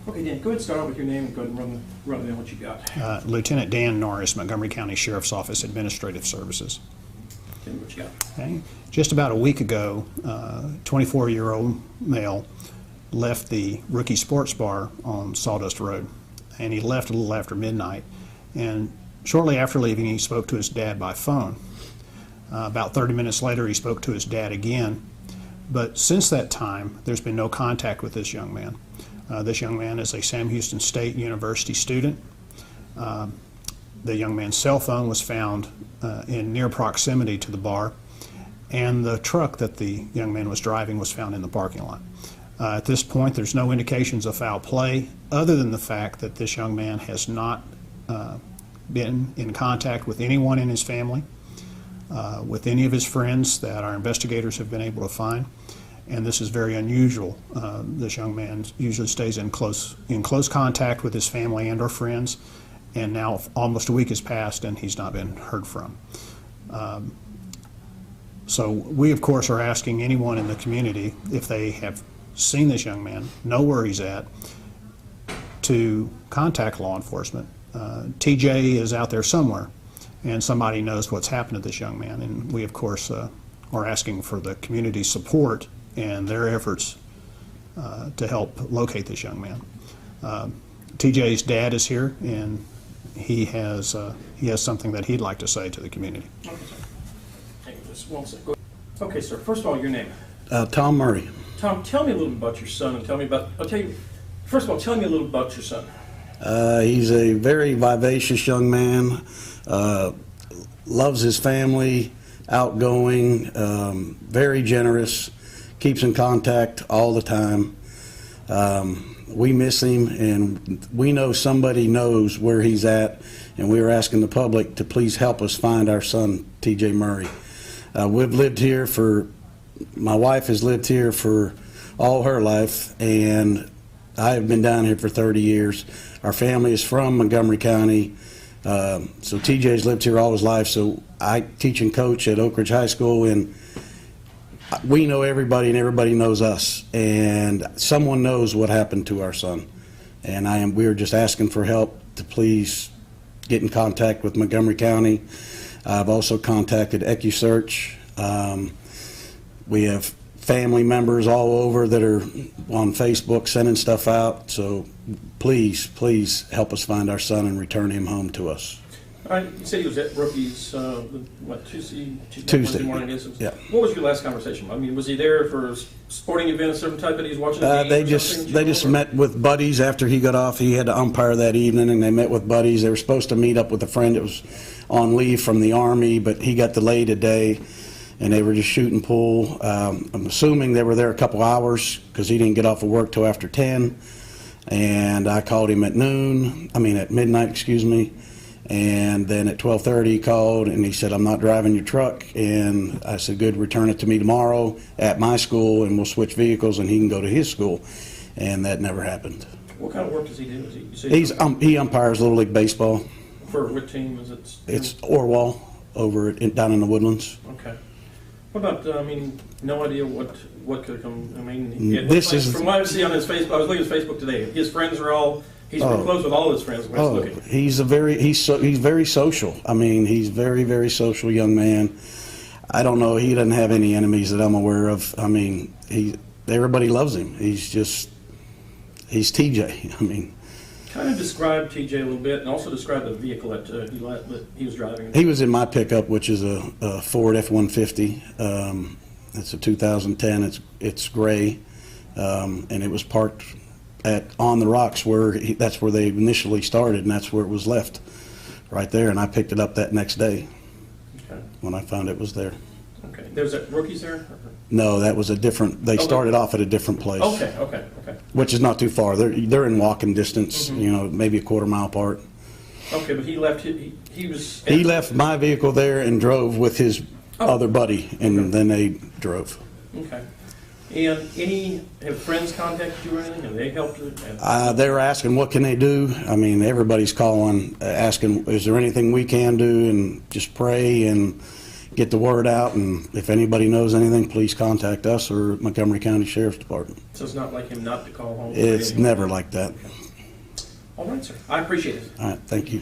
Okay, Dan, go ahead and start out with your name and go ahead and run down what you got. Lieutenant Dan Norris, Montgomery County Sheriff's Office, Administrative Services. Tell me what you got. Okay. Just about a week ago, 24-year-old male left the Rookie Sports Bar on Sawdust Road, and he left a little after midnight. And shortly after leaving, he spoke to his dad by phone. About 30 minutes later, he spoke to his dad again. But since that time, there's been no contact with this young man. This young man is a Sam Houston State University student. The young man's cell phone was found in near proximity to the bar, and the truck that the young man was driving was found in the parking lot. At this point, there's no indications of foul play other than the fact that this young man has not been in contact with anyone in his family, with any of his friends that our investigators have been able to find. And this is very unusual. This young man usually stays in close contact with his family and or friends, and now almost a week has passed and he's not been heard from. So we, of course, are asking anyone in the community, if they have seen this young man, know where he's at, to contact law enforcement. TJ is out there somewhere, and somebody knows what's happened to this young man, and we, of course, are asking for the community's support and their efforts to help locate this young man. TJ's dad is here, and he has something that he'd like to say to the community. Okay, sir. Hang on just one second. Okay, sir. First of all, your name. Tom Murray. Tom, tell me a little bit about your son, and tell me about. First of all, tell me a little about your son. He's a very vivacious young man. Loves his family, outgoing, very generous. Keeps in contact all the time. We miss him, and we know somebody knows where he's at, and we are asking the public to please help us find our son, TJ Murray. We've lived here my wife has lived here for all her life, and I have been down here for 30 years. Our family is from Montgomery County, so TJ's lived here all his life. So I teach and coach at Oak Ridge High School, and we know everybody and everybody knows us, and someone knows what happened to our son. And we are just asking for help to please get in contact with Montgomery County. I've also contacted EcuSearch. We have family members all over that are on Facebook sending stuff out. So please, please help us find our son and return him home to us. All right, you said he was at Rookies, Tuesday morning, I guess. Yeah. What was your last conversation? I mean, was he there for a sporting event of some type that he's watching? They just met with buddies after he got off. He had to umpire that evening, and they met with buddies. They were supposed to meet up with a friend that was on leave from the Army, but he got delayed a day, and they were just shooting pool. I'm assuming they were there a couple hours because he didn't get off of work till after 10, and I called him at midnight, excuse me. And then at 12:30 he called and he said, "I'm not driving your truck." And I said, "Good, return it to me tomorrow at my school and we'll switch vehicles and he can go to his school." And that never happened. What kind of work does he do? He umpires Little League Baseball. For what team is it? It's Orwell down in the Woodlands. Okay. What about, no idea what could have come, from what I see on his Facebook, I was looking at his Facebook today, his friends are all, he's been close with all his friends. He's very social. I mean, he's very, very social young man. I don't know, he doesn't have any enemies that I'm aware of. I mean, everybody loves him. He's TJ. I mean, kind of describe TJ a little bit, and also describe the vehicle that he was driving. He was in my pickup, which is a Ford F-150. It's a 2010. It's gray, and it was parked on the rocks that's where they initially started, and that's where it was left, right there. And I picked it up that next day when I found it was there. Okay. There's Rookies there? No, that was a different. They started off at a different place. Okay. Which is not too far. They're in walking distance. Mm-hmm. Maybe a quarter-mile apart. Okay, but he left. He left my vehicle there and drove with his other buddy, and then they drove. Okay. And have friends contacted you or anything? Have they helped you? They were asking what can they do. I mean, everybody's calling, asking, is there anything we can do, and just pray. And get the word out, and if anybody knows anything, please contact us or Montgomery County Sheriff's Department. So it's not like him not to call home? It's never like that. All right, sir. I appreciate it. All right, thank you.